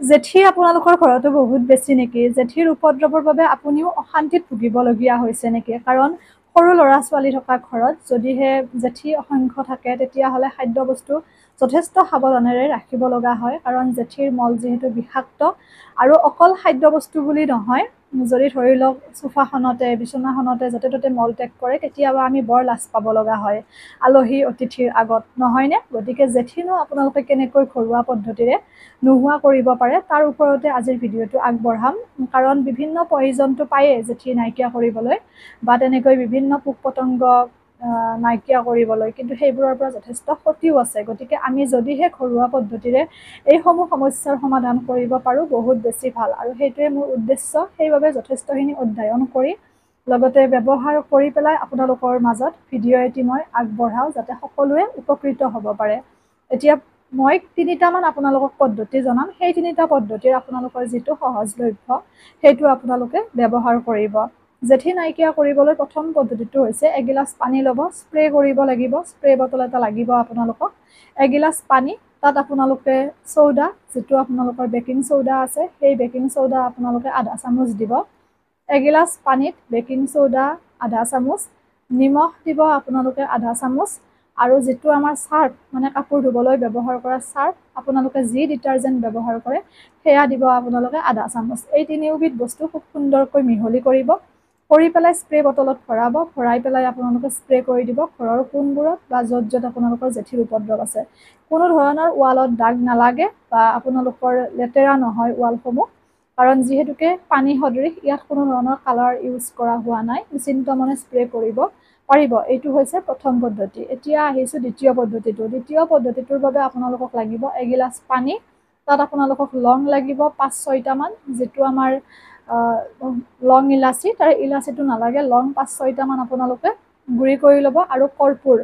জেঠী আপোনালোকৰ ঘৰতো বহুত বেছি নেকি? জেঠীৰ উপদ্ৰৱৰ বাবে আপুনিও অশান্তিত ভুগিবলগীয়া হৈছে নেকি? কাৰণ সৰু ল'ৰা ছোৱালী থকা ঘৰত যদিহে জেঠী অসংখ্য থাকে তেতিয়াহ'লে খাদ্য বস্তু যথেষ্ট সাৱধানেৰে ৰাখিব লগা হয়, কাৰণ জেঠীৰ মল যিহেতু বিষাক্ত। আৰু অকল খাদ্য বস্তু বুলি নহয়, যদি ধৰি লওক চোফাখনতে বিচনাখনতে য'তে ত'তে মল ত্যাগ কৰে কেতিয়াবা আমি বৰ লাজ পাব লগা হয় আলহী অতিথিৰ আগত, নহয়নে? গতিকে জেঠীনো আপোনালোকে কেনেকৈ ঘৰুৱা পদ্ধতিৰে নোহোৱা কৰিব পাৰে তাৰ ওপৰতে আজিৰ ভিডিঅ'টো আগবঢ়াম। কাৰণ বিভিন্ন প্ৰয়োজনটো পায়েই জেঠী নাইকিয়া কৰিবলৈ বা তেনেকৈ বিভিন্ন পোক পতংগ নাইকিয়া কৰিবলৈ, কিন্তু সেইবোৰৰ পৰা যথেষ্ট ক্ষতিও আছে। গতিকে আমি যদিহে ঘৰুৱা পদ্ধতিৰে এইসমূহ সমস্যাৰ সমাধান কৰিব পাৰোঁ বহুত বেছি ভাল, আৰু সেইটোৱে মোৰ উদ্দেশ্য। সেইবাবে যথেষ্টখিনি অধ্যয়ন কৰি লগতে ব্যৱহাৰ কৰি পেলাই আপোনালোকৰ মাজত ভিডিঅ' এটি মই আগবঢ়াওঁ যাতে সকলোৱে উপকৃত হ'ব পাৰে। এতিয়া মই 3টামান আপোনালোকক পদ্ধতি জনাম, সেই 3টা পদ্ধতিৰ আপোনালোকৰ যিটো সহজলভ্য সেইটো আপোনালোকে ব্যৱহাৰ কৰিব। জেঠী নাইকিয়া কৰিবলৈ প্ৰথম পদ্ধতিটো হৈছে এগিলাচ পানী ল'ব, স্প্ৰে কৰিব লাগিব, স্প্ৰে বটল এটা লাগিব আপোনালোকক। এগিলাচ পানী, তাত আপোনালোকে চৌদা, যিটো আপোনালোকৰ বেকিং চৌদা আছে সেই বেকিং চৌদা আপোনালোকে আধা চামুচ দিব। এগিলাচ পানীত বেকিং চৌদা আধা চামুচ, নিমখ দিব আপোনালোকে আধা চামুচ, আৰু যিটো আমাৰ চাৰ্ফ মানে কাপোৰ ধুবলৈ ব্যৱহাৰ কৰা চাৰ্ফ, আপোনালোকে যি ডিটাৰজেণ্ট ব্যৱহাৰ কৰে সেয়া দিব আপোনালোকে আধা চামুচ। এই তিনিওবিধ বস্তু খুব সুন্দৰকৈ মিহলি কৰিব, কৰি পেলাই স্প্ৰে বটলত ভৰাব, ভৰাই পেলাই আপোনালোকে স্প্ৰে কৰি দিব ঘৰৰ কোণবোৰত বা য'ত য'ত আপোনালোকৰ জেঠীৰ উপদ্ৰৱ আছে। কোনো ধৰণৰ ৱালত দাগ নালাগে বা আপোনালোকৰ লেতেৰা নহয় ৱালসমূহ, কাৰণ যিহেতুকে পানী সদৃশ ইয়াত কোনো ধৰণৰ কালাৰ ইউজ কৰা হোৱা নাই, নিশ্চিন্ত মনে স্প্ৰে কৰিব পাৰিব। এইটো হৈছে প্ৰথম পদ্ধতি। এতিয়া আহিছোঁ দ্বিতীয় পদ্ধতিটো। দ্বিতীয় পদ্ধতিটোৰ বাবে আপোনালোকক লাগিব এগিলাচ পানী, তাত আপোনালোকক লং লাগিব 5-6টামান, যিটো আমাৰ লং ইলাচি, তাৰ ইলাচিটো নালাগে, লং 5-6টামান আপোনালোকে গুড়ি কৰি ল'ব। আৰু কৰ্পূৰ,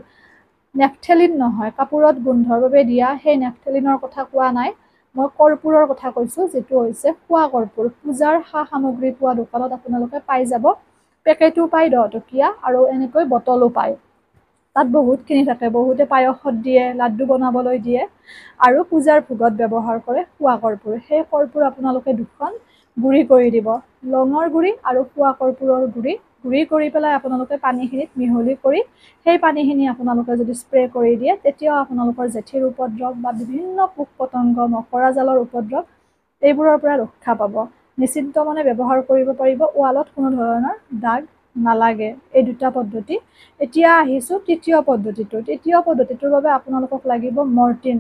নেফথেলিন নহয়, কাপোৰত গোন্ধৰ বাবে দিয়া সেই নেফথেলিনৰ কথা কোৱা নাই, মই কৰ্পূৰৰ কথা কৈছোঁ, যিটো হৈছে খোৱা কৰ্পূৰ। পূজাৰ সা সামগ্ৰী পোৱা দোকানত আপোনালোকে পাই যাব, পেকেটো পায় 10 টকীয়া, আৰু এনেকৈ বটলো পায়। তাত বহুতখিনি থাকে, বহুতে পায়সত দিয়ে, লাড্ডু বনাবলৈ দিয়ে, আৰু পূজাৰ ভোগত ব্যৱহাৰ কৰে খোৱা কৰ্পূৰ। সেই কৰ্পূৰ আপোনালোকে 2খন গুড়ি কৰি দিব, লঙৰ গুড়ি আৰু খোৱা কৰ্পূৰৰ গুড়ি কৰি পেলাই আপোনালোকে পানীখিনিত মিহলি কৰি সেই পানীখিনি আপোনালোকে যদি স্প্ৰে কৰি দিয়ে তেতিয়াও আপোনালোকৰ জেঠীৰ উপদ্ৰৱ বা বিভিন্ন পোক পতংগ মকৰা জালৰ উপদ্ৰৱ এইবোৰৰ পৰা ৰক্ষা পাব। নিশ্চিন্ত মনে ব্যৱহাৰ কৰিব পাৰিব, ৱালত কোনো ধৰণৰ দাগ নালাগে। এই 2টা পদ্ধতি। এতিয়া আহিছোঁ তৃতীয় পদ্ধতিটো। তৃতীয় পদ্ধতিটোৰ বাবে আপোনালোকক লাগিব মৰ্টিন,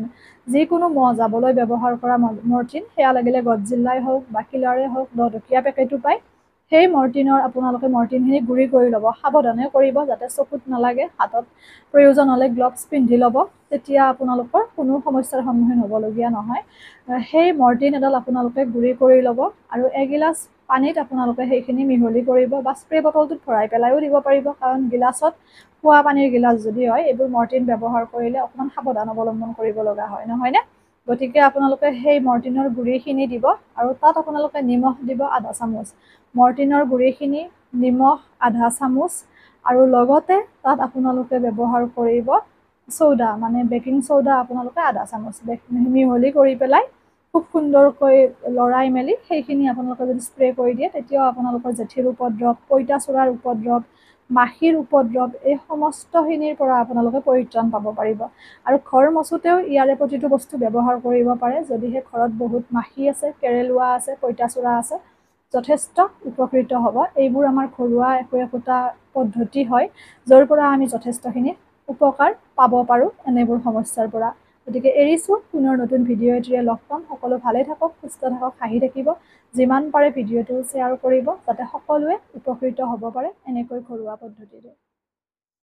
যিকোনো মহ যাবলৈ ব্যৱহাৰ কৰা মৰ্টিন, সেয়া লাগিলে গডজিল্লাই হওক বা কিলাৰে হওক, 10 টকীয়া পেকেটো পায়। সেই মৰ্টিনৰ আপোনালোকে মৰ্টিনখিনি গুড়ি কৰি ল'ব, সাৱধানে কৰিব যাতে চকুত নালাগে, হাতত প্ৰয়োজন হ'লে গ্লভছ পিন্ধি ল'ব, তেতিয়া আপোনালোকৰ কোনো সমস্যাৰ সন্মুখীন হ'বলগীয়া নহয়। সেই মৰ্টিন এডাল আপোনালোকে গুড়ি কৰি ল'ব, আৰু এগিলাচ পানীত আপোনালোকে সেইখিনি মিহলি কৰিব, বা স্প্ৰে বটলটোত ভৰাই পেলাইও দিব পাৰিব, কাৰণ গিলাচত খোৱা পানীৰ গিলাচ যদি হয় এইবোৰ মৰ্টিন ব্যৱহাৰ কৰিলে অকণমান সাৱধান অৱলম্বন কৰিব লগা হয়, নহয়নে? গতিকে আপোনালোকে সেই মৰ্টিনৰ গুড়িখিনি দিব, আৰু তাত আপোনালোকে নিমখ দিব আধা চামুচ। মৰ্টিনৰ গুড়িখিনি, নিমখ আধা চামুচ, আৰু লগতে তাত আপোনালোকে ব্যৱহাৰ কৰিব চৌদা, মানে বেকিং চৌদা আপোনালোকে আধা চামুচ মিহলি কৰি পেলাই খুব সুন্দৰকৈ লৰাই মেলি সেইখিনি আপোনালোকে যদি স্প্ৰে কৰি দিয়ে তেতিয়াও আপোনালোকৰ জেঠীৰ উপদ্ৰৱ, পঁইতাচোৰাৰ উপদ্ৰৱ, মাখিৰ উপদ্ৰৱ, এই সমস্তখিনিৰ পৰা আপোনালোকে পৰিত্ৰাণ পাব পাৰিব। আৰু ঘৰ মচোতেও ইয়াৰে প্ৰতিটো বস্তু ব্যৱহাৰ কৰিব পাৰে, যদিহে ঘৰত বহুত মাখি আছে, কেৰেলোৱা আছে, পঁইতাচোৰা আছে, যথেষ্ট উপকৃত হ'ব। এইবোৰ আমাৰ ঘৰুৱা একোটা পদ্ধতি হয়, য'ৰ পৰা আমি যথেষ্টখিনি উপকাৰ পাব পাৰোঁ এনেবোৰ সমস্যাৰ পৰা। গতিকে এৰিছোঁ, পুনৰ নতুন ভিডিঅ' এটিৰে লগ পাম। সকলো ভালে থাকক, সুস্থ থাকক, হাঁহি থাকিব। যিমান পাৰে ভিডিঅ'টো শ্বেয়াৰ কৰিব যাতে সকলোৱে উপকৃত হ'ব পাৰে এনেকৈ ঘৰুৱা পদ্ধতিৰে।